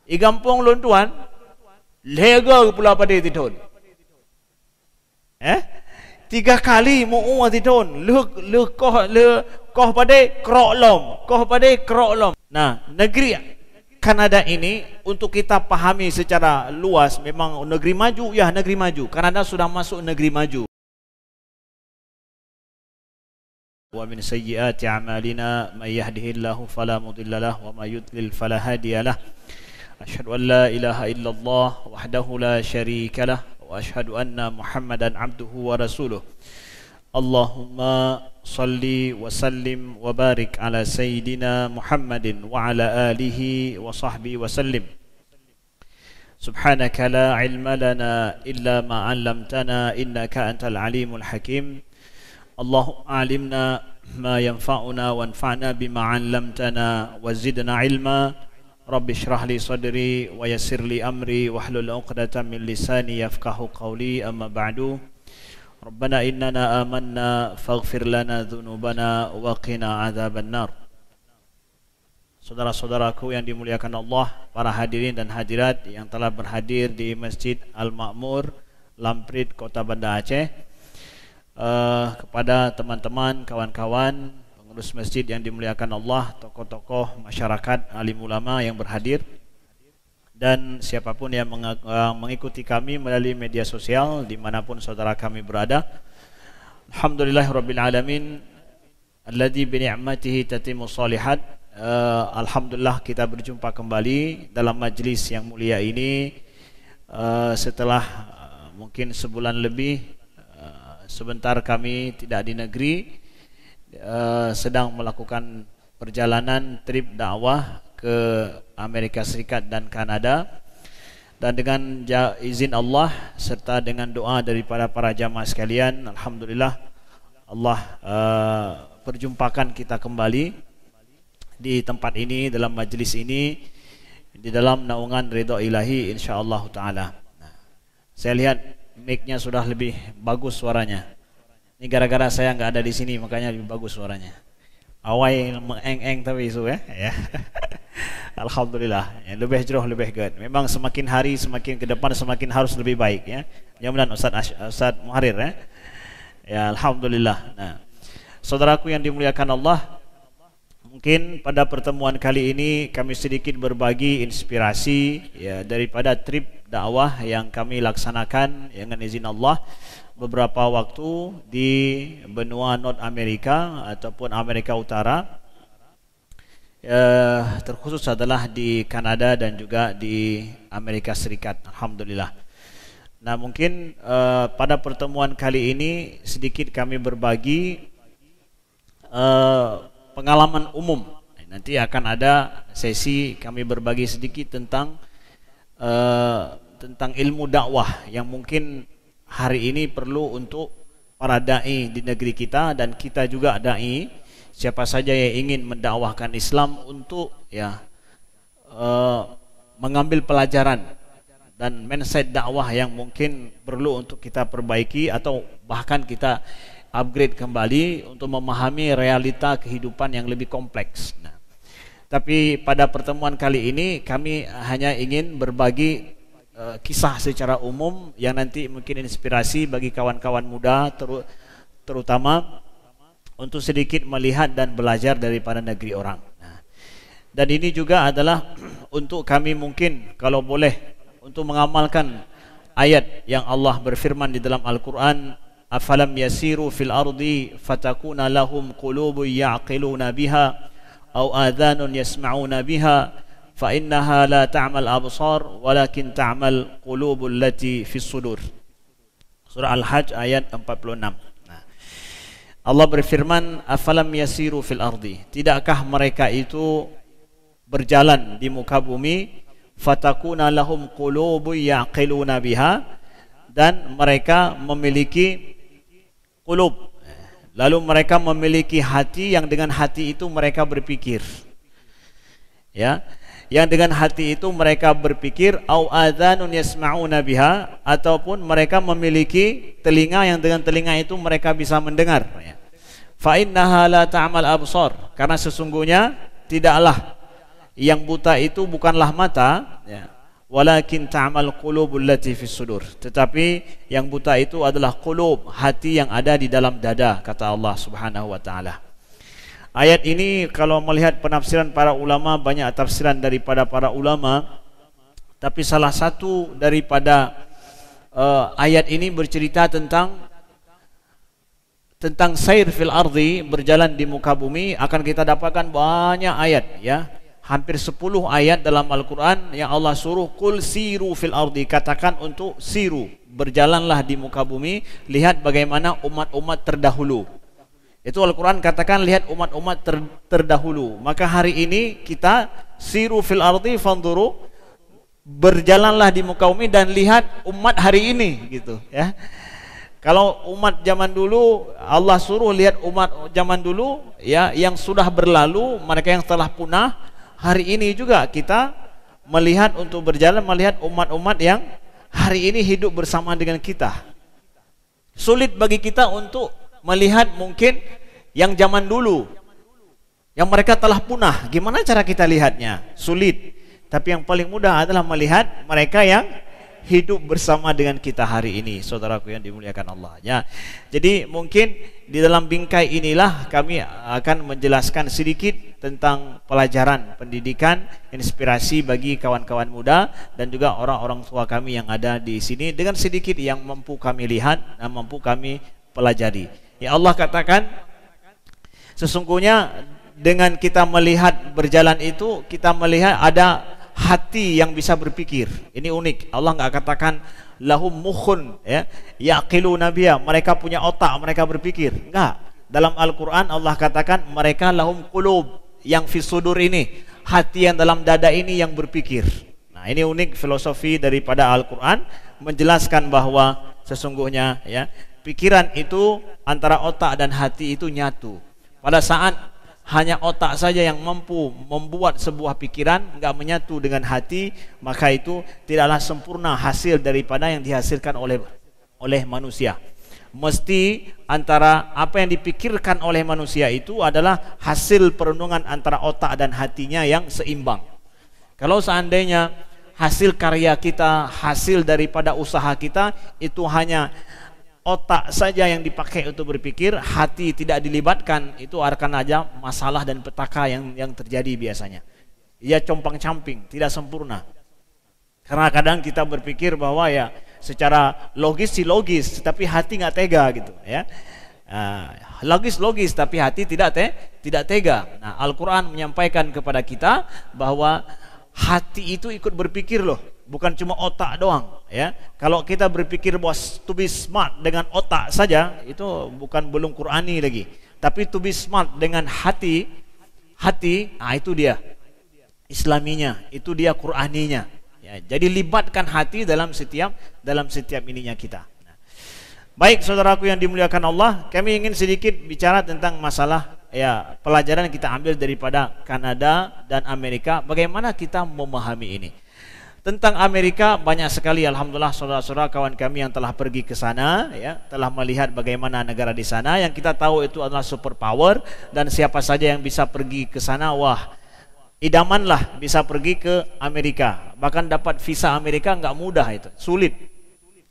Igampong lon tuan, lega pula pada tidon. 3 kali mu tidon, le koh pada krok lom. Nah, negeri Kanada ini untuk kita pahami secara luas, memang negeri maju, ya negeri maju. Kanada sudah masuk negeri maju. Wa min sayyiati a'malina may yahdihillahu fala mudilla lahu wa may yudlil fala hadiya lahu. Asyhadu an la ilaha illallah wahdahu la syarika lah wa asyhadu anna Muhammadan abduhu wa rasuluh. Allahumma salli wa sallim wa barik ala sayyidina Muhammadin wa ala alihi wa sahbihi wa sallim. Subhanaka la ilma lana illa ma 'allamtana innaka antal alimul hakim. Allahumma alimna ma yanfa'una wanfa'na bima 'allamtana wa zidna ilma. Rabbi shrah li sadri wa yassir li amri wahlul 'uqdatam min lisani yafqahu qawli, amma ba'du. Rabbana innana amanna faghfir lana dhunubana wa qina adzaban nar. Saudara-saudaraku yang dimuliakan Allah, para hadirin dan hadirat yang telah berhadir di Masjid Al-Ma'mur, Lamprit, Kota Banda Aceh. Kepada teman-teman, kawan-kawan pengurus masjid yang dimuliakan Allah, tokoh-tokoh masyarakat, alim ulama yang berhadir, dan siapapun yang mengikuti kami melalui media sosial dimanapun saudara kami berada. Alhamdulillahirabbil alamin alladzi bi ni'matihi tatimmu shalihat. Alhamdulillah kita berjumpa kembali dalam majlis yang mulia ini setelah mungkin sebulan lebih. Sebentar kami tidak di negeri, sedang melakukan perjalanan trip dakwah ke Amerika Serikat dan Kanada. Dan dengan izin Allah serta dengan doa daripada para jamaah sekalian, alhamdulillah Allah perjumpakan kita kembali di tempat ini, dalam majlis ini, di dalam naungan ridha ilahi insyaallah taala. Saya lihat mic-nya sudah lebih bagus suaranya. Ini gara-gara saya nggak ada di sini, makanya lebih bagus suaranya. Awai mengeng-eng tapi isu ya. Alhamdulillah, ya, lebih jeroh, lebih good. Memang semakin hari semakin ke depan semakin harus lebih baik ya. Mudah-mudahan Ustaz Muharir ya. Ya, alhamdulillah. Nah, saudaraku yang dimuliakan Allah, mungkin pada pertemuan kali ini kami sedikit berbagi inspirasi ya daripada trip dakwah yang kami laksanakan dengan izin Allah beberapa waktu di benua North Amerika ataupun Amerika Utara, terkhusus adalah di Kanada dan juga di Amerika Serikat. Alhamdulillah. Nah, mungkin pada pertemuan kali ini sedikit kami berbagi pengalaman umum. Nanti akan ada sesi kami berbagi sedikit tentang ilmu dakwah yang mungkin hari ini perlu untuk para dai di negeri kita, dan kita juga dai, siapa saja yang ingin mendakwahkan Islam untuk mengambil pelajaran dan mindset dakwah yang mungkin perlu untuk kita perbaiki atau bahkan kita upgrade kembali untuk memahami realita kehidupan yang lebih kompleks. Nah, tapi pada pertemuan kali ini kami hanya ingin berbagi kisah secara umum yang nanti mungkin inspirasi bagi kawan-kawan muda, terutama untuk sedikit melihat dan belajar daripada negeri orang. Nah, dan ini juga adalah untuk kami mungkin kalau boleh untuk mengamalkan ayat yang Allah berfirman di dalam Al-Quran, afalam yasiru fil ardi fatakuna lahum qulubun ya'qiluna biha aw adhanun yasma'una biha fa innaha la ta'mal absar walakin ta'mal qulubul lati fis sudur. Surah Al-Hajj ayat 46. Nah, Allah berfirman, afalam yasiru fil ardi, tidakkah mereka itu berjalan di muka bumi, fatakuna lahum qulubun ya'qiluna biha, dan mereka memiliki qulub, lalu mereka memiliki hati yang dengan hati itu mereka berpikir, ya, yang dengan hati itu mereka berpikir, au adzanun yasma'una biha, ataupun mereka memiliki telinga yang dengan telinga itu mereka bisa mendengar, ya. Fa innaha la ta'mal absar, karena sesungguhnya tidaklah yang buta itu bukanlah mata, ya, walakin ta'mal qulubul lati fis sudur. Tetapi yang buta itu adalah qulub, hati yang ada di dalam dada, kata Allah Subhanahu wa taala. Ayat ini kalau melihat penafsiran para ulama, banyak tafsiran daripada para ulama, tapi salah satu daripada ayat ini bercerita tentang sair fil ardi, berjalan di muka bumi. Akan kita dapatkan banyak ayat, ya, hampir 10 ayat dalam Al-Quran yang Allah suruh kul siru fil ardi, katakan untuk siru, berjalanlah di muka bumi, lihat bagaimana umat-umat terdahulu. Itu Al-Quran katakan lihat umat-umat terdahulu. Maka hari ini kita siru fil ardi fanduru, berjalanlah di muka bumi dan lihat umat hari ini, gitu ya. Kalau umat zaman dulu Allah suruh lihat umat zaman dulu, ya, yang sudah berlalu, mereka yang telah punah. Hari ini juga kita melihat untuk berjalan, melihat umat-umat yang hari ini hidup bersama dengan kita. Sulit bagi kita untuk melihat mungkin yang zaman dulu, yang mereka telah punah. Gimana cara kita lihatnya? Sulit. Tapi yang paling mudah adalah melihat mereka yang hidup bersama dengan kita hari ini, saudaraku yang dimuliakan Allah, ya. Jadi mungkin di dalam bingkai inilah kami akan menjelaskan sedikit tentang pelajaran pendidikan, inspirasi bagi kawan-kawan muda dan juga orang-orang tua kami yang ada di sini, dengan sedikit yang mampu kami lihat dan mampu kami pelajari. Ya, Allah katakan sesungguhnya dengan kita melihat berjalan itu, kita melihat ada hati yang bisa berpikir. Ini unik. Allah enggak katakan lahum mukhun, ya, yaqiluna biha, mereka punya otak, mereka berpikir. Enggak. Dalam Al-Qur'an Allah katakan mereka lahum qulub, yang fi sudur ini, hati yang dalam dada ini yang berpikir. Nah, ini unik filosofi daripada Al-Qur'an, menjelaskan bahwa sesungguhnya, ya, pikiran itu antara otak dan hati itu nyatu. Pada saat hanya otak saja yang mampu membuat sebuah pikiran, enggak menyatu dengan hati, maka itu tidaklah sempurna hasil daripada yang dihasilkan oleh manusia. Mesti antara apa yang dipikirkan oleh manusia itu adalah hasil perenungan antara otak dan hatinya yang seimbang. Kalau seandainya hasil karya kita, hasil daripada usaha kita itu hanya otak saja yang dipakai untuk berpikir, hati tidak dilibatkan, itu akan aja masalah dan petaka yang terjadi biasanya. Ia compang-camping, tidak sempurna. Karena kadang kita berpikir bahwa ya secara logis sih logis, tapi hati nggak tega, gitu ya. Logis tapi hati tidak tega. Nah, Al-Quran menyampaikan kepada kita bahwa hati itu ikut berpikir loh, bukan cuma otak doang, ya. Kalau kita berpikir bahwa to be smart dengan otak saja, itu belum Qurani lagi. Tapi to be smart dengan hati, itu dia Islaminya, itu dia Quraninya. Ya, jadi libatkan hati dalam setiap ininya kita. Nah, baik saudaraku yang dimuliakan Allah, kami ingin sedikit bicara tentang masalah, ya, pelajaran yang kita ambil daripada Kanada dan Amerika, bagaimana kita memahami ini. Tentang Amerika banyak sekali, alhamdulillah, saudara-saudara kawan kami yang telah pergi ke sana, ya, telah melihat bagaimana negara di sana. Yang kita tahu itu adalah superpower, dan siapa saja yang bisa pergi ke sana, wah, idamanlah bisa pergi ke Amerika. Bahkan dapat visa Amerika enggak mudah, itu sulit.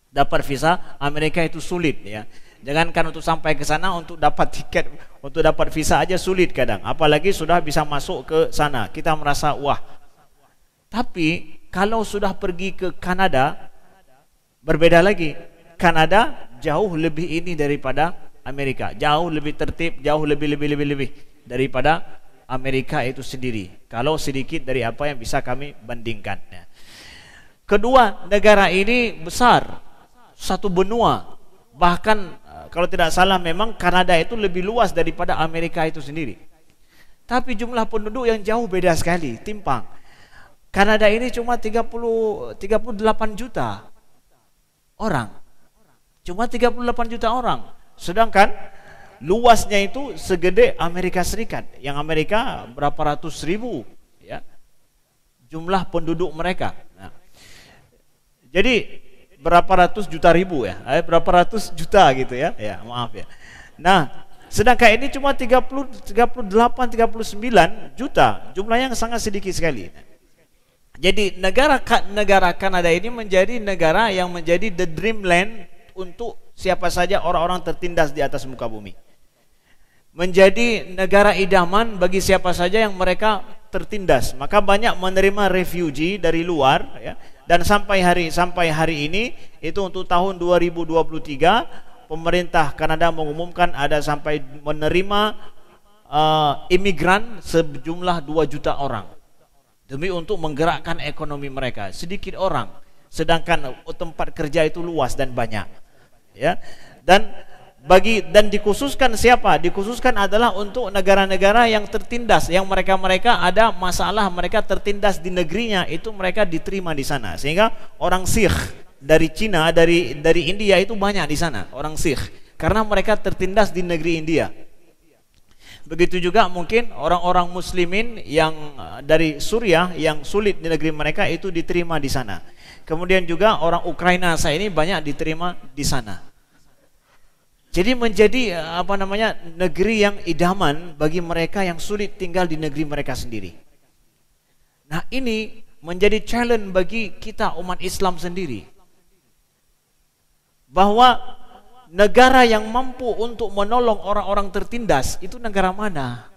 Dapat visa Amerika itu sulit, ya. Jangankan untuk sampai ke sana, untuk dapat tiket, untuk dapat visa aja sulit kadang. Apalagi sudah bisa masuk ke sana. Kita merasa wah. Tapi kalau sudah pergi ke Kanada, berbeda lagi. Kanada jauh lebih ini daripada Amerika. Jauh lebih tertib, jauh lebih daripada Amerika itu sendiri. Kalau sedikit dari apa yang bisa kami bandingkan. Kedua, negara ini besar, satu benua. Bahkan kalau tidak salah memang Kanada itu lebih luas daripada Amerika itu sendiri. Tapi jumlah penduduk yang jauh beda sekali, timpang. Kanada ini cuma 38 juta orang. Cuma 38 juta orang. Sedangkan luasnya itu segede Amerika Serikat. Yang Amerika berapa ratus ribu, ya, jumlah penduduk mereka. Nah, jadi berapa ratus juta ribu, ya, berapa ratus juta gitu, ya, ya, maaf, ya. Nah, sedangkan ini cuma 38, 39 juta, jumlah yang sangat sedikit sekali. Jadi negara Kanada ini menjadi negara yang menjadi the dreamland untuk siapa saja orang-orang tertindas di atas muka bumi. Menjadi negara idaman bagi siapa saja yang mereka tertindas. Maka banyak menerima refugee dari luar, ya. Dan sampai hari ini itu untuk tahun 2023 pemerintah Kanada mengumumkan ada sampai menerima imigran sejumlah 2 juta orang demi untuk menggerakkan ekonomi mereka. Sedikit orang, sedangkan tempat kerja itu luas dan banyak, ya. Dan dikhususkan siapa? Dikhususkan adalah untuk negara-negara yang tertindas, yang mereka ada masalah, mereka tertindas di negerinya, itu mereka diterima di sana. Sehingga orang Sikh dari Cina, dari India itu banyak di sana, orang Sikh, karena mereka tertindas di negeri India. Begitu juga mungkin orang-orang muslimin yang dari Suriah yang sulit di negeri mereka itu diterima di sana. Kemudian juga orang Ukraina saya ini banyak diterima di sana. Jadi menjadi negeri yang idaman bagi mereka yang sulit tinggal di negeri mereka sendiri. Nah, ini menjadi challenge bagi kita umat Islam sendiri, bahwa negara yang mampu untuk menolong orang-orang tertindas itu negara mana?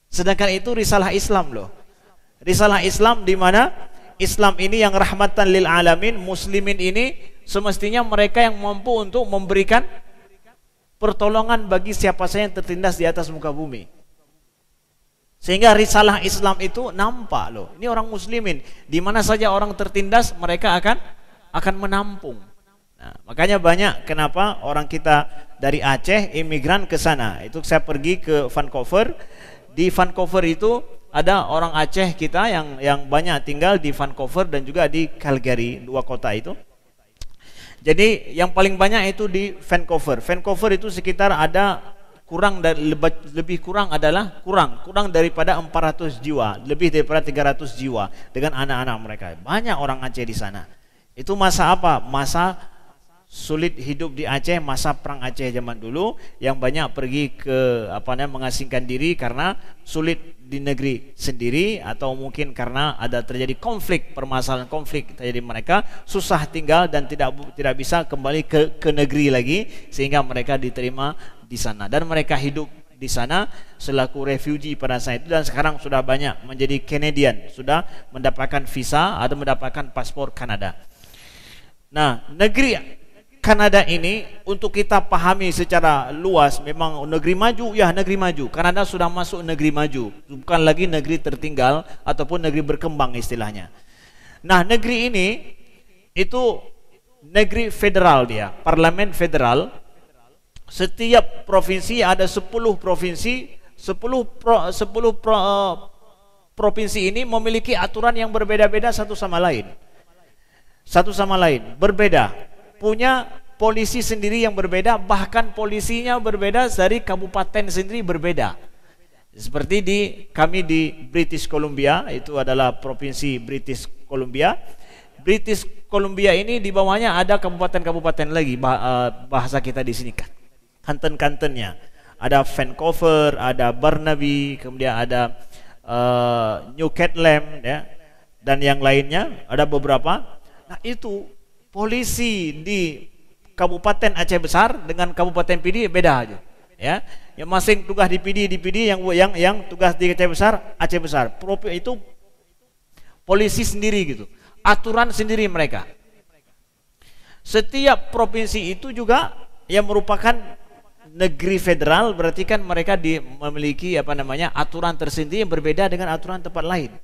Sedangkan itu risalah Islam loh. Risalah Islam di mana Islam ini yang rahmatan lil alamin, muslimin ini semestinya mereka yang mampu untuk memberikan pertolongan bagi siapa saja yang tertindas di atas muka bumi. Sehingga risalah Islam itu nampak loh. Ini orang muslimin, di mana saja orang tertindas mereka akan menampung. Nah, makanya banyak kenapa orang kita dari Aceh imigran ke sana. Itu saya pergi ke Vancouver. Di Vancouver itu ada orang Aceh kita yang banyak tinggal di Vancouver dan juga di Calgary, 2 kota itu. Jadi yang paling banyak itu di Vancouver. Vancouver itu sekitar ada kurang daripada 400 jiwa, lebih daripada 300 jiwa dengan anak-anak mereka. Banyak orang Aceh di sana. Itu masa apa? Masa sulit hidup di Aceh, masa perang Aceh zaman dulu, yang banyak pergi ke mengasingkan diri karena sulit di negeri sendiri, atau mungkin karena ada terjadi permasalahan konflik terjadi, mereka susah tinggal dan tidak bisa kembali ke negeri lagi, sehingga mereka diterima di sana dan mereka hidup di sana selaku refugee pada saat itu, dan sekarang sudah banyak menjadi Canadian, sudah mendapatkan visa atau mendapatkan paspor Kanada. Nah, negeri Kanada ini untuk kita pahami secara luas, memang negeri maju, ya negeri maju. Kanada sudah masuk negeri maju, bukan lagi negeri tertinggal ataupun negeri berkembang istilahnya. Nah, negeri ini itu negeri federal, dia parlemen federal. Setiap provinsi ada 10 provinsi, 10 provinsi ini memiliki aturan yang berbeda-beda satu sama lain. Berbeda. Punya polisi sendiri yang berbeda, bahkan polisinya berbeda, dari kabupaten sendiri berbeda. Seperti kami di British Columbia, itu adalah provinsi British Columbia. British Columbia ini di bawahnya ada kabupaten-kabupaten lagi, bahasa kita di sini kanton-kantonnya. Ada Vancouver, ada Burnaby, kemudian ada New Catlam, ya, dan yang lainnya ada beberapa. Nah, itu polisi di Kabupaten Aceh Besar dengan Kabupaten PD beda aja, ya. Yang masing tugas di PD yang tugas di Aceh Besar. Itu polisi sendiri gitu. Aturan sendiri mereka. Setiap provinsi itu juga yang merupakan negeri federal, berarti kan mereka memiliki aturan tersendiri yang berbeda dengan aturan tempat lain.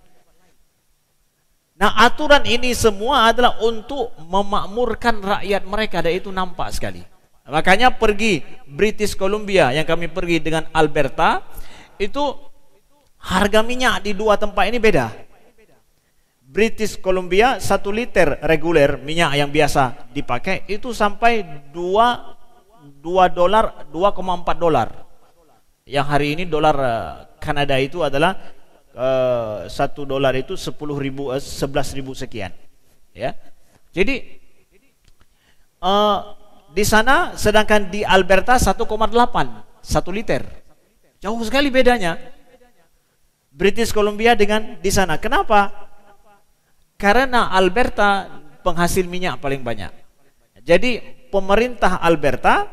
Nah, aturan ini semua adalah untuk memakmurkan rakyat mereka, dan itu nampak sekali. Makanya pergi British Columbia, yang kami pergi dengan Alberta, itu harga minyak di 2 tempat ini beda. British Columbia 1 liter reguler minyak yang biasa dipakai itu sampai 2,4 dolar. Yang hari ini dolar Kanada itu adalah 1 dolar itu 11.000 sekian, ya. Jadi di sana, sedangkan di Alberta 1,8 1 liter. Jauh sekali bedanya British Columbia dengan di sana. Kenapa? Karena Alberta penghasil minyak paling banyak. Jadi pemerintah Alberta,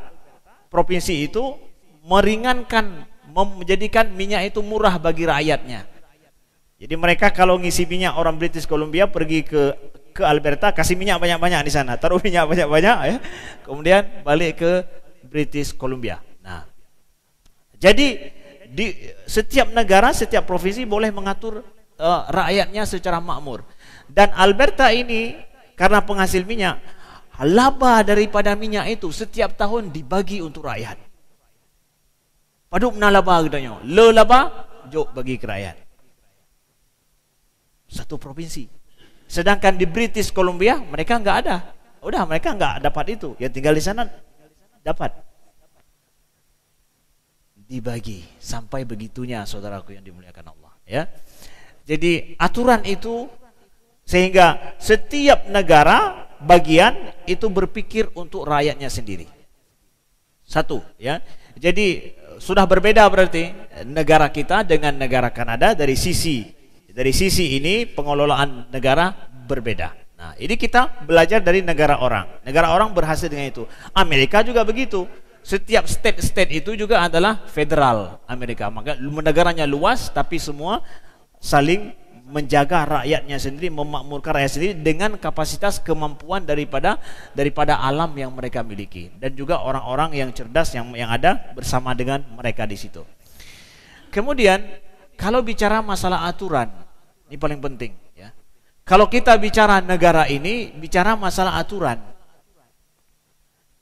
provinsi itu meringankan, menjadikan minyak itu murah bagi rakyatnya. Jadi mereka kalau ngisi minyak, orang British Columbia pergi ke Alberta, kasih minyak banyak-banyak di sana, taruh minyak banyak-banyak ya. Kemudian balik ke British Columbia. Nah, jadi di setiap negara, setiap provinsi boleh mengatur rakyatnya secara makmur. Dan Alberta ini karena penghasil minyak, laba daripada minyak itu setiap tahun dibagi untuk rakyat. Paduk na laba katanya, le laba jok bagi ke rakyat. Satu provinsi. Sedangkan di British Columbia mereka enggak ada. Udah, mereka enggak dapat itu. Ya tinggal di sana dapat. Dibagi sampai begitunya, saudaraku yang dimuliakan Allah, ya. Jadi aturan itu sehingga setiap negara bagian itu berpikir untuk rakyatnya sendiri. Satu, ya. Jadi sudah berbeda berarti negara kita dengan negara Kanada dari sisi ini pengelolaan negara berbeda. Nah, ini kita belajar dari negara orang. Negara orang berhasil dengan itu. Amerika juga begitu. Setiap state itu juga adalah federal Amerika. Maka negaranya luas tapi semua saling menjaga rakyatnya sendiri, memakmurkan rakyat sendiri dengan kapasitas kemampuan daripada alam yang mereka miliki, dan juga orang-orang yang cerdas yang ada bersama dengan mereka di situ. Kemudian kalau bicara masalah aturan, ini paling penting, ya. Kalau kita bicara negara ini, bicara masalah aturan.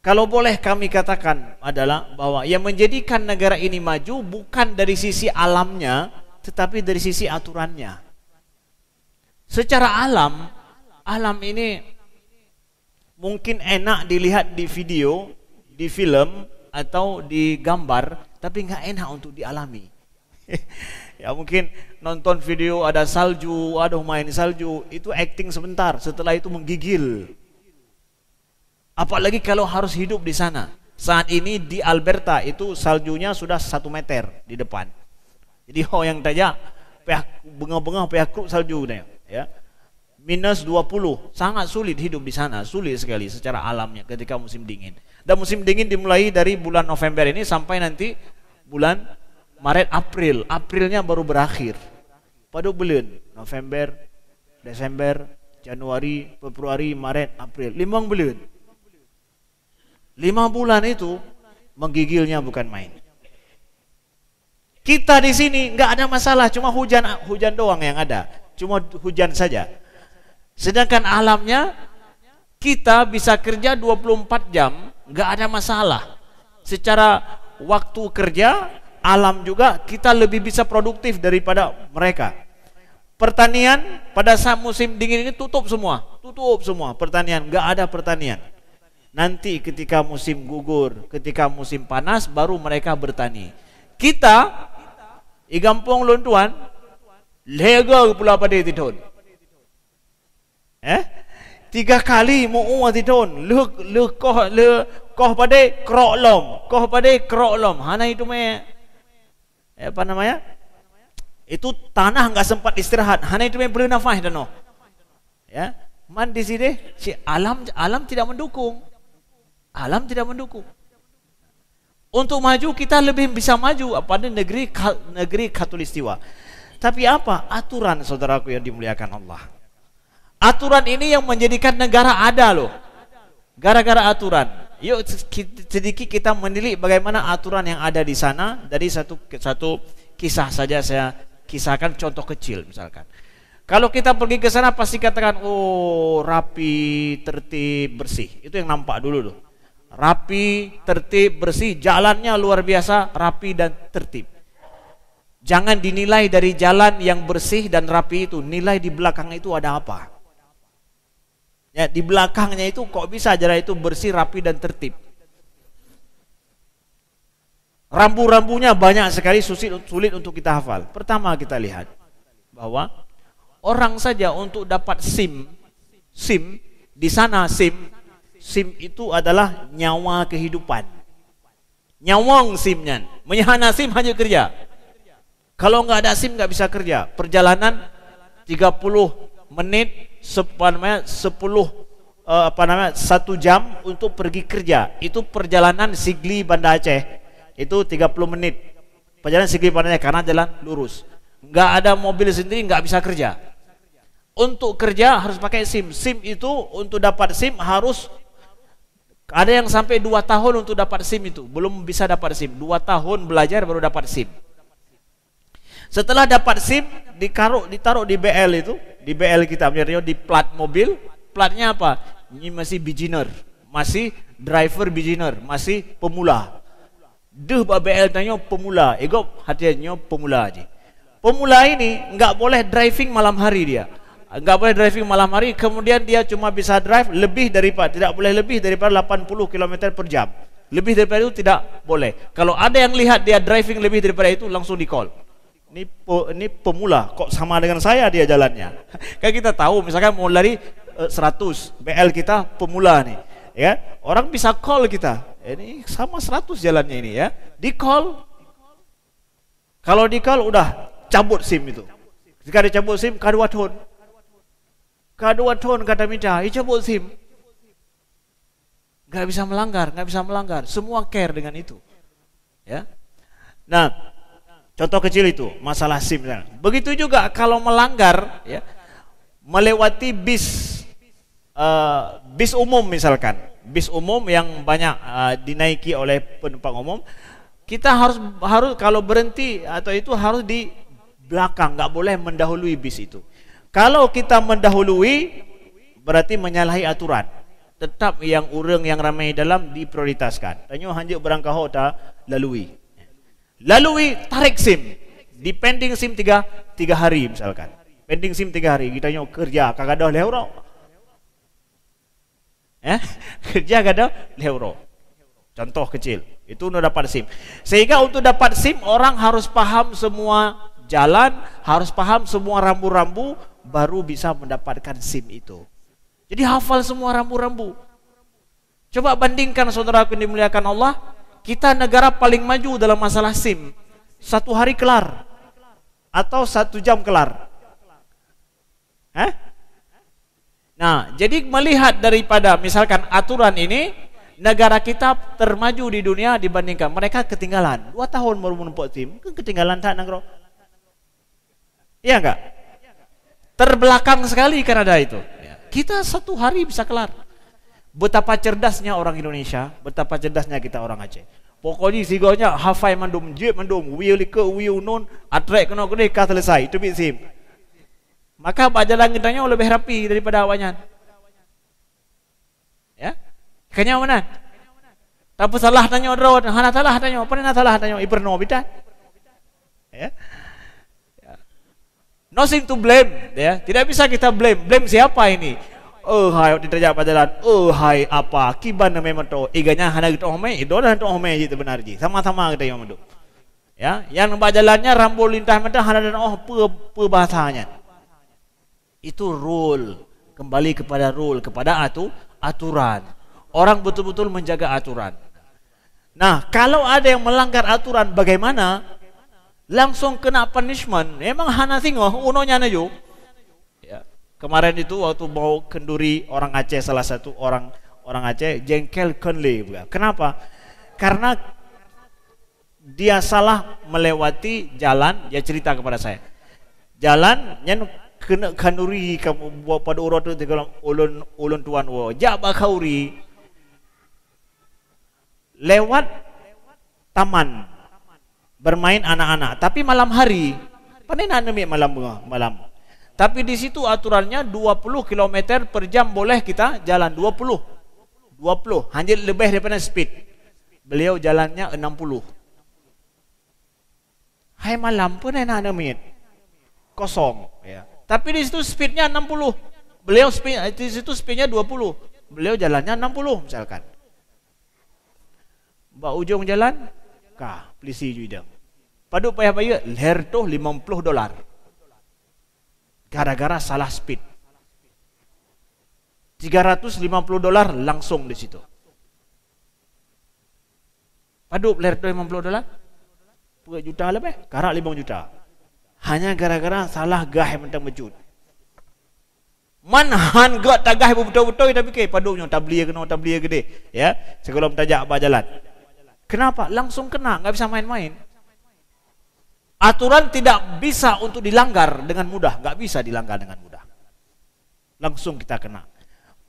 Kalau boleh kami katakan adalah bahwa yang menjadikan negara ini maju bukan dari sisi alamnya, tetapi dari sisi aturannya. Secara alam ini mungkin enak dilihat di video, di film atau di gambar, tapi nggak enak untuk dialami. Ya mungkin nonton video ada salju, aduh main salju, itu acting sebentar, setelah itu menggigil. Apalagi kalau harus hidup di sana. Saat ini di Alberta itu saljunya sudah 1 meter di depan. Jadi yang tanya bengah-bengah kruk salju ya. Minus 20, sangat sulit hidup di sana, sulit sekali secara alamnya ketika musim dingin. Dan musim dingin dimulai dari bulan November ini sampai nanti bulan Maret, April. Aprilnya baru berakhir. Pada bulan November, Desember, Januari, Februari, Maret, April, 5 bulan. 5 bulan itu menggigilnya bukan main. Kita di sini nggak ada masalah, cuma hujan doang yang ada, cuma hujan saja. Sedangkan alamnya kita bisa kerja 24 jam, nggak ada masalah. Secara waktu kerja, alam juga kita lebih bisa produktif daripada mereka. Pertanian pada saat musim dingin ini tutup semua pertanian, nggak ada pertanian. Nanti ketika musim gugur, ketika musim panas baru mereka bertani. Kita i gampong lontuan lega pula pada tidon. 3 kali mau tidon le koh pada krok lom. Hana itu apa namanya? Itu tanah enggak sempat istirahat. Hana itu bernafas dan ya. Man di sini si alam tidak mendukung. Alam tidak mendukung. Untuk maju kita lebih bisa maju pada negeri khatulistiwa. Tapi apa? Aturan, saudaraku yang dimuliakan Allah. Aturan ini yang menjadikan negara ada loh. Gara-gara aturan. Yuk sedikit kita menilik bagaimana aturan yang ada di sana. Dari satu kisah saja saya kisahkan, contoh kecil misalkan. Kalau kita pergi ke sana pasti katakan, oh rapi, tertib, bersih. Itu yang nampak dulu loh. Rapi, tertib, bersih, jalannya luar biasa, rapi dan tertib. Jangan dinilai dari jalan yang bersih dan rapi itu, nilai di belakang itu ada apa. Ya, di belakangnya itu kok bisa jalan itu bersih, rapi dan tertib. Rambu-rambunya banyak sekali, sulit untuk kita hafal. Pertama kita lihat bahwa orang saja untuk dapat SIM di sana SIM itu adalah nyawa kehidupan. Nyawang SIM-nya. Menyahana SIM hanya kerja. Kalau nggak ada SIM nggak bisa kerja. Perjalanan 30 menit, 1 jam untuk pergi kerja. Itu perjalanan Sigli Banda Aceh. Itu 30 menit. Perjalanan Sigli Banda Aceh karena jalan lurus. Nggak ada mobil sendiri, nggak bisa kerja. Untuk kerja harus pakai SIM. SIM itu untuk dapat SIM harus ada yang sampai 2 tahun untuk dapat SIM itu. Belum bisa dapat SIM. 2 tahun belajar baru dapat SIM. Setelah dapat SIM, ditaruh di BL itu. Di BL kita, di plat mobil. Platnya apa? Ini masih beginner, masih driver beginner, masih pemula. Deh BL tanya pemula, ego hatinya pemula aja. Pemula ini nggak boleh driving malam hari dia, nggak boleh driving malam hari. Kemudian dia cuma bisa drive tidak boleh lebih daripada 80 km per jam. Lebih daripada itu tidak boleh. Kalau ada yang lihat dia driving lebih daripada itu, langsung di call. Ini pemula, kok sama dengan saya dia jalannya. Kan kita tahu misalkan mau lari 100 BL kita pemula nih, ya. Orang bisa call kita. Ini sama 100 jalannya ini ya. Di call. Kalau di call udah cabut SIM itu. Jika dicabut SIM kadua ton. Kadua ton kata minta, cabut SIM. Enggak bisa melanggar. Semua care dengan itu. Ya. Nah, contoh kecil itu masalah SIM. Begitu juga kalau melanggar, ya, melewati bis umum misalkan, bis umum yang banyak dinaiki oleh penumpang umum, kita harus kalau berhenti atau itu harus di belakang, nggak boleh mendahului bis itu. Kalau kita mendahului berarti menyalahi aturan. Tetap yang orang yang ramai dalam diprioritaskan. Tanya hanjuk berangkah ta lalui, tarik SIM, depending SIM 3 hari misalkan. Pending SIM 3 hari, kita nyo kerja kagak ada leuro. Kerja kagak ada leuro. Contoh kecil, itu udah dapat SIM. Sehingga untuk dapat SIM orang harus paham semua jalan, harus paham semua rambu-rambu baru bisa mendapatkan SIM itu. Jadi hafal semua rambu-rambu. Coba bandingkan saudaraku yang dimuliakan Allah, kita negara paling maju dalam masalah SIM. 1 hari kelar atau 1 jam kelar. Nah, jadi melihat daripada misalkan aturan ini, negara kita termaju di dunia dibandingkan mereka ketinggalan. 2 tahun baru menempuh SIM, ketinggalan tak nangro? Iya enggak? Terbelakang sekali Kanada itu. Kita 1 hari bisa kelar. Betapa cerdasnya orang Indonesia, betapa cerdasnya kita orang Aceh. Pokoknya sigonya hafai mandum, jep mandum, wiu nun, atrek kena selesai, itu bit SIM. Maka bajalan kitanya lebih rapi daripada awaknya. Ya? Kanya mana? Tapi salah tanya road, hana salah tanya, apa nak salah tanya, iperno bitan. Ya? Nothing to blame, ya. Tidak bisa kita blame. Blame siapa ini? Hai di terjadi bajalan. Hai apa? Kiban memang to. Iganya hana gitu home, idola to home gitu benar ji. Sama-sama kita yang mendu. Ya, yang bajalannya rambu lintah mentah hana dan pe bahasanya. Itu rule, kembali kepada rule, kepada aturan. Orang betul-betul menjaga aturan. Nah, kalau ada yang melanggar aturan, bagaimana? Langsung kena punishment. Emang hana singoh, unonya najo. Ya. Kemarin itu waktu mau kenduri orang Aceh, salah satu orang Aceh jengkel kenle. Kenapa? Karena dia salah melewati jalan. Dia cerita kepada saya. Jalan yang kena kanuri kamu buat pada orang tu tegalang ulun tuan wo jaba kauri lewat taman bermain anak-anak, tapi malam hari pandai nak nemi malam. Tapi di situ aturannya 20 km per jam boleh kita jalan 20 hanya lebih daripada speed. Beliau jalannya 60. Hai malam pun nak nemi kosong ya. Tapi di situ speednya 60. Beliau di situ speednya 20. Beliau jalannya 60 misalkan. Mbak ujung jalan, kah polisi juga. Paduk payah-payah leher tu $50. Gara-gara salah speed. $350 langsung di situ. Paduk leher tu $50. 2 juta lebih, karak 5 juta. Hanya gara-gara salah gah yang mentang mejut. Manhan gak tagah betul-betul kita fikir paduknya tabligh kena tabligh gede ya. Sebelum tajak berjalan. Kenapa? Langsung kena, enggak bisa main-main. Aturan tidak bisa untuk dilanggar dengan mudah, enggak bisa dilanggar dengan mudah. Langsung kita kena.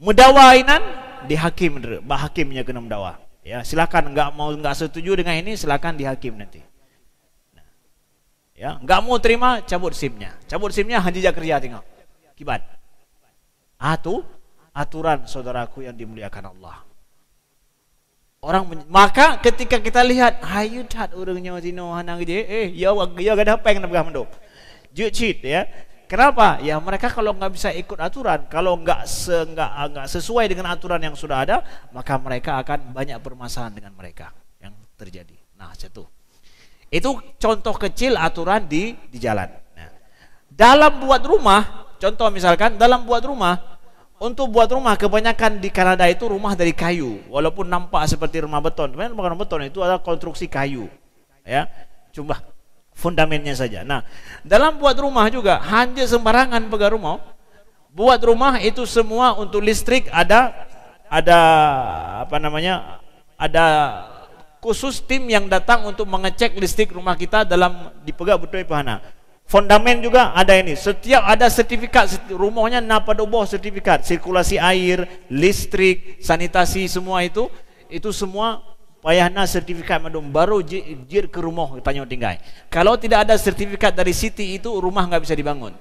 Mendawainan dihakim, hakimnya kena mendakwa. Ya, silakan enggak setuju dengan ini silakan dihakim nanti. Ya, enggak mau terima cabut SIM-nya. Cabut SIM-nya hanya kerja tengok. Kibat. Aturan saudaraku yang dimuliakan Allah. Maka ketika kita lihat hayu tat orangnya sino hanang je ya gada peng nak mendom. Je cheat ya. Kenapa? Ya mereka kalau enggak bisa ikut aturan, kalau enggak sesuai dengan aturan yang sudah ada, maka mereka akan banyak permasalahan dengan mereka yang terjadi. Nah, itu contoh kecil aturan di jalan. Nah, dalam buat rumah, contoh misalkan dalam buat rumah, untuk buat rumah kebanyakan di Kanada itu rumah dari kayu, walaupun nampak seperti rumah beton. Sebenarnya bukan rumah beton, itu adalah konstruksi kayu. Ya, cuma fundamennya saja. Nah, dalam buat rumah juga hanya sembarangan pegang rumah. Buat rumah itu semua untuk listrik ada apa namanya? Ada khusus tim yang datang untuk mengecek listrik rumah kita dalam dipegang betul pahana. Fondamen juga ada ini. Setiap ada sertifikat rumahnya napa doboh sertifikat sirkulasi air, listrik, sanitasi semua itu semua payahna sertifikat madum baru jir ke rumah tanya tinggal. Kalau tidak ada sertifikat dari city itu rumah enggak bisa dibangun.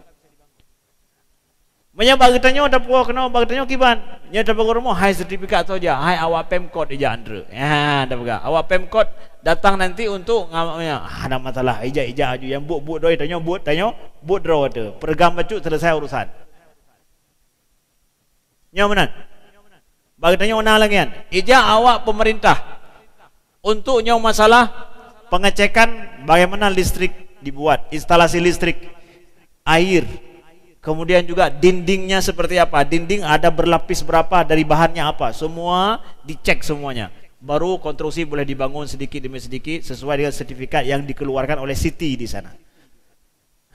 Banyak bagi tanya ada puak kena bagi tanya kiban. Nya ada bagi rumah hai sertifikat saja, hai awak Pemkot ija andre. Ya, ada bagi. Awak Pemkot datang nanti untuk ada masalah ija aju yang buat doi tanya buat draw tu. Pergam baju selesai urusan. Nya mana? Bagi tanya mana lagi kan? Ija awak pemerintah untuk nyau masalah pengecekan bagaimana listrik dibuat, instalasi listrik, air. Kemudian juga dindingnya seperti apa, dinding ada berlapis berapa, dari bahannya apa, semua dicek semuanya. Baru konstruksi boleh dibangun sedikit demi sedikit sesuai dengan sertifikat yang dikeluarkan oleh city di sana.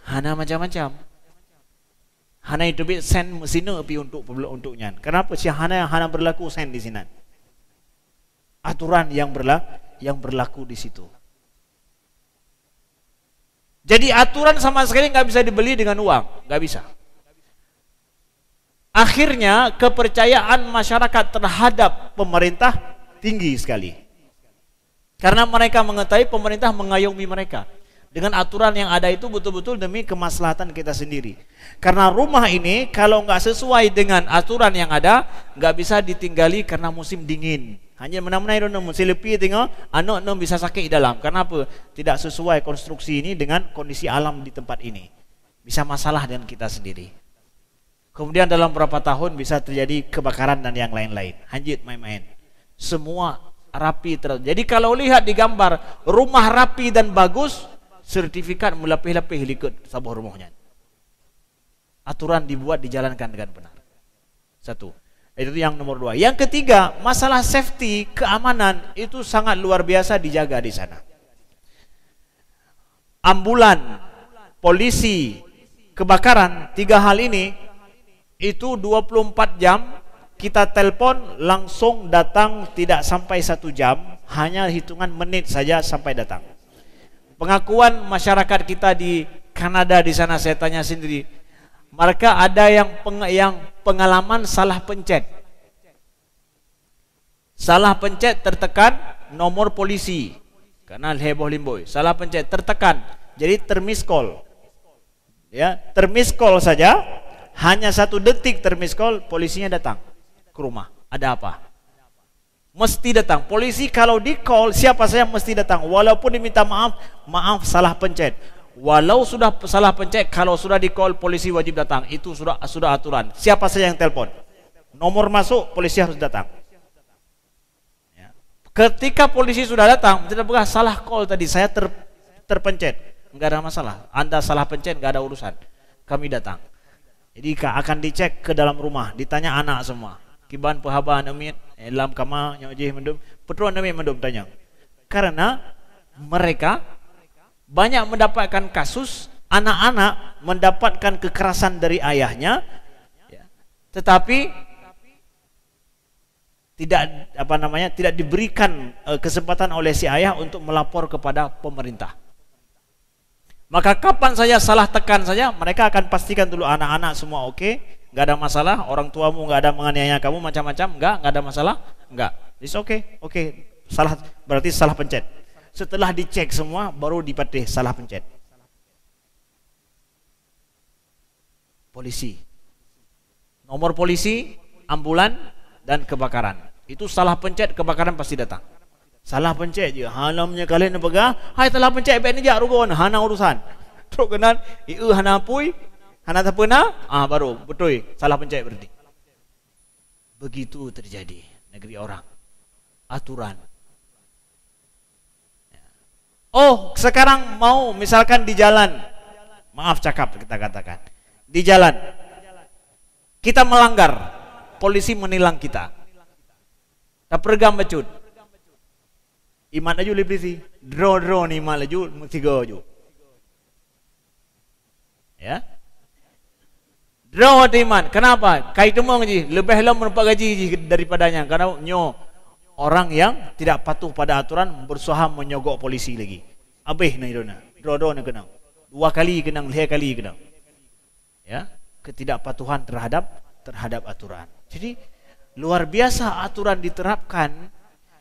Hana macam-macam. Hana itu sen mesin api untuknya. Kenapa sih hana berlaku sen di sini? Aturan yang berlaku di situ. Jadi aturan sama sekali nggak bisa dibeli dengan uang, nggak bisa. Akhirnya kepercayaan masyarakat terhadap pemerintah tinggi sekali. Karena mereka mengetahui pemerintah mengayomi mereka. Dengan aturan yang ada itu betul-betul demi kemaslahatan kita sendiri. Karena rumah ini kalau nggak sesuai dengan aturan yang ada, nggak bisa ditinggali karena musim dingin. Hanya menamai musim lebih tengok, anak bisa sakit di dalam. Kenapa? Tidak sesuai konstruksi ini dengan kondisi alam di tempat ini. Bisa masalah dengan kita sendiri. Kemudian dalam beberapa tahun bisa terjadi kebakaran dan yang lain-lain. Hanjit main-main. Semua rapi terus. Jadi kalau lihat di gambar rumah rapi dan bagus, sertifikat melapih-lapih likut sebuah rumahnya. Aturan dibuat dijalankan dengan benar. Satu. Itu yang nomor dua. Yang ketiga, masalah safety, keamanan itu sangat luar biasa dijaga di sana. Ambulan, polisi, kebakaran, tiga hal ini itu 24 jam kita telpon langsung datang, tidak sampai 1 jam, hanya hitungan menit saja sampai datang. Pengakuan masyarakat kita di Kanada di sana saya tanya sendiri, mereka ada yang pengalaman salah pencet. Salah pencet tertekan nomor polisi. Karena heboh limboy. Salah pencet tertekan. Jadi termiss call. Ya, termiss call saja, hanya 1 detik termiss call, polisinya datang ke rumah. Ada apa? Mesti datang. Polisi kalau di call siapa saja mesti datang. Walaupun diminta maaf salah pencet. Walau sudah salah pencet, kalau sudah di call polisi wajib datang. Itu sudah aturan. Siapa saja yang telepon, nomor masuk, polisi harus datang. Ya. Ketika polisi sudah datang, tidak boleh salah call tadi, saya terpencet. Enggak ada masalah. Anda salah pencet, enggak ada urusan. Kami datang. Jadi akan dicek ke dalam rumah, ditanya anak semua. Kiban pahaban amit, dalam kamar yang jih mendum, petruan amit mendum tanya. Karena mereka banyak mendapatkan kasus anak-anak mendapatkan kekerasan dari ayahnya, ya, tetapi tidak diberikan kesempatan oleh si ayah untuk melapor kepada pemerintah. Maka kapan saja salah tekan saja, mereka akan pastikan dulu anak-anak semua oke, nggak ada masalah, orang tuamu nggak ada menganiaya kamu macam-macam, nggak ada masalah, nggak, it's oke, salah berarti salah pencet. Setelah dicek semua, baru dipatih salah pencet. Polisi, nomor polisi, ambulan dan kebakaran. Itu salah pencet, kebakaran pasti datang. Salah pencet je, halamnya kalian pegang, hai salah pencet bet ni jak rugon, hana urusan. Terus kenan, hana pui, hana tapena, baru betul salah pencet berarti. Begitu terjadi negeri orang. Aturan. Oh, sekarang mau misalkan di jalan. Maaf cakap kita katakan. Di jalan. Kita melanggar. Polisi menilang kita. Tak pergam becut. Iman aju lebih sih. Draw ni iman aju mesti go aju. Ya. Draw iman. Kenapa? Kai temong ji, lebih lama mendapat gaji ji daripadanya karena nyo orang yang tidak patuh pada aturan berusaha menyogok polisi lagi. Abih na idona. Draw na kenang. 2 kali kenang, 3 kali kenang. Ya, ketidakpatuhan terhadap aturan. Jadi luar biasa aturan diterapkan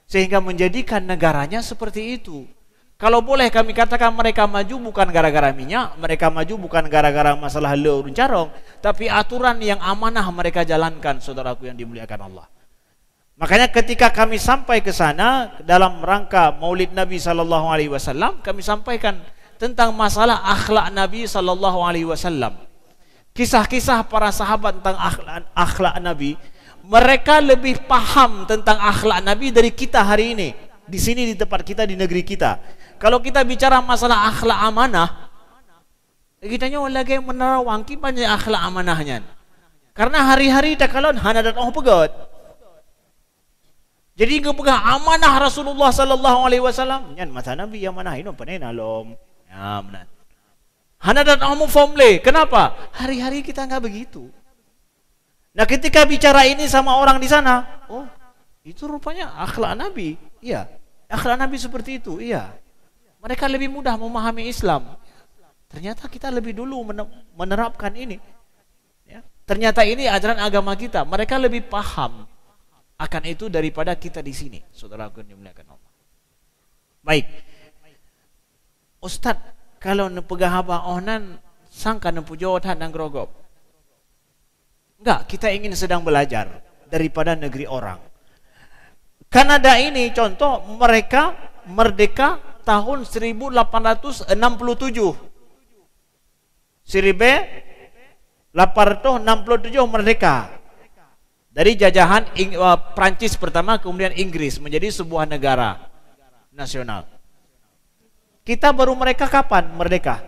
sehingga menjadikan negaranya seperti itu. Kalau boleh kami katakan mereka maju bukan gara-gara minyak, mereka maju bukan gara-gara masalah urun carong, tapi aturan yang amanah mereka jalankan, saudaraku yang dimuliakan Allah. Makanya ketika kami sampai ke sana dalam rangka Maulid Nabi sallallahu alaihi wasallam, kami sampaikan tentang masalah akhlak Nabi sallallahu alaihi wasallam. Kisah-kisah para sahabat tentang akhlak Nabi, mereka lebih paham tentang akhlak Nabi dari kita hari ini. Di sini di tempat kita, di negeri kita. Kalau kita bicara masalah akhlak amanah, kita nyawa lagi menerawang banyak akhlak amanahnya. Karena hari-hari tak kalon hana datang pegat. Jadi engkau pegang amanah Rasulullah sallallahu alaihi wasallam. Nyan masa Nabi yang mana ini panai nalom. Ya benar. Hana datang formule. Kenapa? Hari-hari kita enggak begitu. Nah, ketika bicara ini sama orang di sana, oh, itu rupanya akhlak Nabi. Iya, akhlak Nabi seperti itu. Iya. Mereka lebih mudah memahami Islam. Ternyata kita lebih dulu menerapkan ini. Ya. Ternyata ini ajaran agama kita. Mereka lebih paham akan itu daripada kita di sini. Saudaraku yang dimuliakan Allah. Baik. Ustaz, kalau nepegah haba ohnan sangka nepu jawatan dan grogop. Enggak, kita ingin sedang belajar daripada negeri orang. Kanada ini contoh, mereka merdeka tahun 1867. 1867 merdeka. Dari jajahan Prancis pertama, kemudian Inggris menjadi sebuah negara nasional. Kita baru mereka kapan merdeka?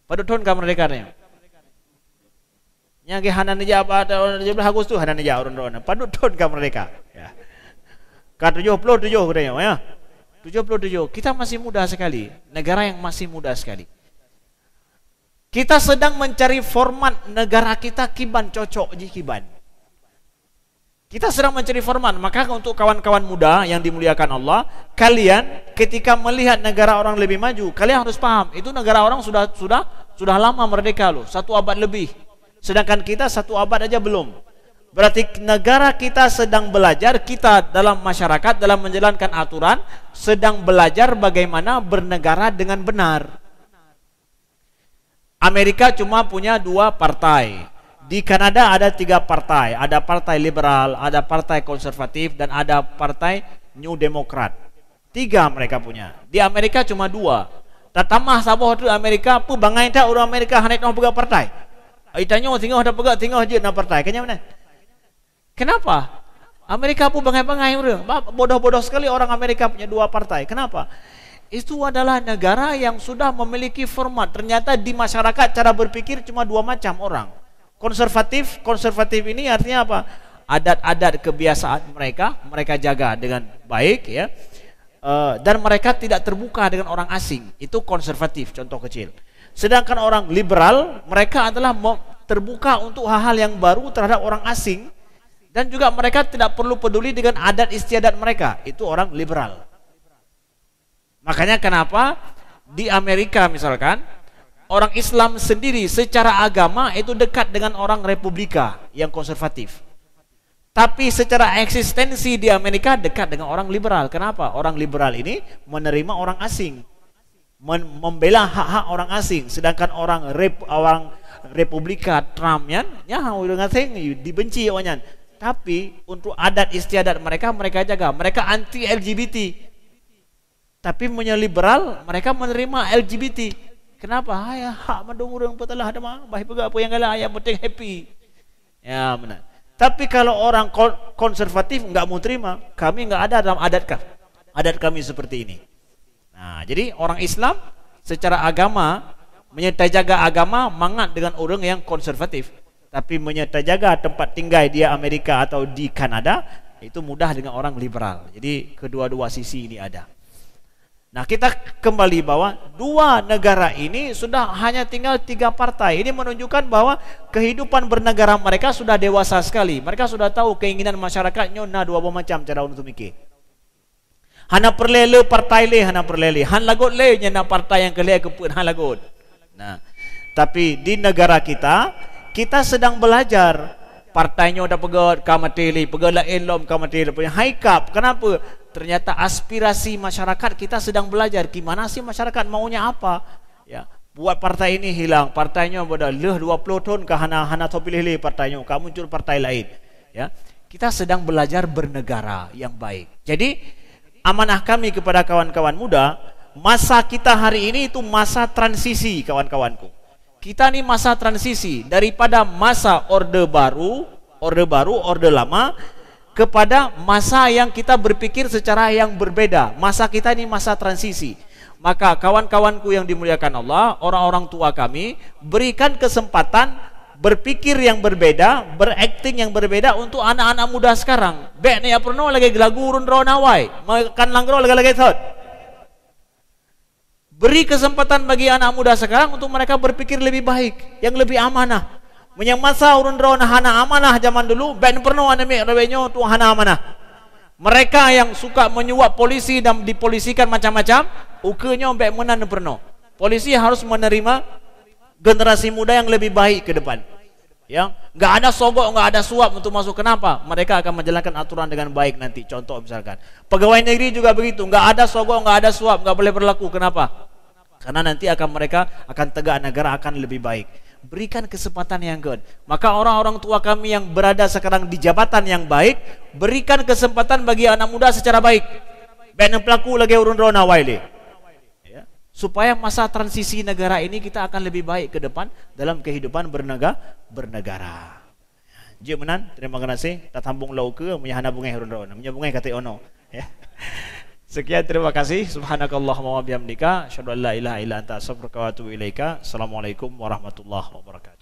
Pada tahun kapan merdekanya? Yang hanan aja apa 17 Agustus hanan aja orang-orang. Padut tahun ke mereka. Ya. Ke 77 katanya ya. 77. Kita masih muda sekali. Negara yang masih muda sekali. Kita sedang mencari format negara kita kiban cocok ji kiban. Kita sedang mencari format. Maka untuk kawan-kawan muda yang dimuliakan Allah, kalian ketika melihat negara orang lebih maju, kalian harus paham itu negara orang sudah lama merdeka loh, 1 abad lebih. Sedangkan kita 1 abad aja belum. Berarti negara kita sedang belajar, kita dalam masyarakat dalam menjalankan aturan sedang belajar bagaimana bernegara dengan benar. Amerika cuma punya 2 partai. Di Kanada ada 3 partai. Ada partai liberal, ada partai konservatif, dan ada partai New Democrat. 3 mereka punya. Di Amerika cuma 2. Tatamah saboh tu Amerika pu bangai tak orang Amerika hanet noh pegang partai. Itanya tinggal ada pegang tinggal je nak partai. Kayaknya mana? Kenapa? Amerika pun bangai-bangai orang. Bodoh-bodoh sekali orang Amerika punya 2 partai. Kenapa? Itu adalah negara yang sudah memiliki format. Ternyata di masyarakat cara berpikir cuma 2 macam orang. Konservatif ini artinya apa? Adat-adat kebiasaan mereka jaga dengan baik ya. Dan mereka tidak terbuka dengan orang asing. Itu konservatif, contoh kecil. Sedangkan orang liberal, mereka adalah terbuka untuk hal-hal yang baru terhadap orang asing, dan juga mereka tidak perlu peduli dengan adat istiadat mereka. Itu orang liberal. Makanya kenapa di Amerika misalkan orang Islam sendiri secara agama itu dekat dengan orang Republika yang konservatif. Tapi secara eksistensi di Amerika dekat dengan orang liberal. Kenapa? Orang liberal ini menerima orang asing, membela hak-hak orang asing, sedangkan orang Republika Trump ya orang asing dibenci orangnya. Tapi untuk adat istiadat mereka jaga. Mereka anti LGBT. Tapi punya liberal mereka menerima LGBT. Kenapa? Ya hak mandung orang petalah ada mah, baik juga apa yang galah, yang penting happy. Ya benar. Tapi kalau orang konservatif enggak mau terima, kami enggak ada dalam adat kami seperti ini. Nah, jadi orang Islam secara agama menyertai jaga agama mangat dengan orang yang konservatif, tapi menyertai jaga tempat tinggal dia Amerika atau di Kanada itu mudah dengan orang liberal. Jadi kedua-dua sisi ini ada. Nah, kita kembali bahwa dua negara ini sudah hanya tinggal 3 partai. Ini menunjukkan bahwa kehidupan bernegara mereka sudah dewasa sekali. Mereka sudah tahu keinginan masyarakatnya na dua macam cara untuk mikir. Hana perlele partai le, hana perlele. Han lagot le nya partai yang kelih keput han lagot. Nah, tapi di negara kita sedang belajar. Partainya udah pegot kamatili, pegot lain lom kamatili punya haikap. Kenapa? Ternyata aspirasi masyarakat kita sedang belajar gimana sih masyarakat maunya apa. Ya, buat partai ini hilang, partainya pada 20 tahun ke hana to pilih partainya, kamu muncul partai lain. Ya, kita sedang belajar bernegara yang baik. Jadi amanah kami kepada kawan-kawan muda, masa kita hari ini itu masa transisi kawan-kawanku. Kita ni masa transisi daripada masa orde baru, orde lama kepada masa yang kita berpikir secara yang berbeda. Masa kita ni masa transisi. Maka kawan-kawanku yang dimuliakan Allah, orang-orang tua kami, berikan kesempatan berpikir yang berbeda, berakting yang berbeda untuk anak-anak muda sekarang. Bek ni apa no lagi lagu urun ronawai, makan langgro lagi thot. Beri kesempatan bagi anak muda sekarang untuk mereka berpikir lebih baik, yang lebih amanah. Menyang masa urun raw hana amanah zaman dulu, ben pernah anami rawenyo tu hana amanah. Mereka yang suka menyuap polisi dan dipolisikan macam-macam, ukenya ben menan pernah. Polisi harus menerima generasi muda yang lebih baik ke depan. Ya, enggak ada sogok, enggak ada suap untuk masuk. Kenapa? Mereka akan menjalankan aturan dengan baik nanti. Contoh misalkan, pegawai negeri juga begitu, enggak ada sogok, enggak ada suap, enggak boleh berlaku. Kenapa? Karena nanti mereka akan tegak, negara akan lebih baik. Berikan kesempatan yang good. Maka orang-orang tua kami yang berada sekarang di jabatan yang baik, berikan kesempatan bagi anak muda secara baik. Ben pelaku lagi urun rona waile. Ya, supaya masa transisi negara ini kita akan lebih baik ke depan dalam kehidupan bernegara. Menan, terima kasih. Tatambung lau ke menyahana bungai urun rona, menyabungai kata ono. Ya. Sekian, terima kasih. Subhanakallahumma wa bihamdika, asyhadu an la ilaha illa anta, astaghfiruka wa atubu ilaika. Assalamualaikum warahmatullahi wabarakatuh.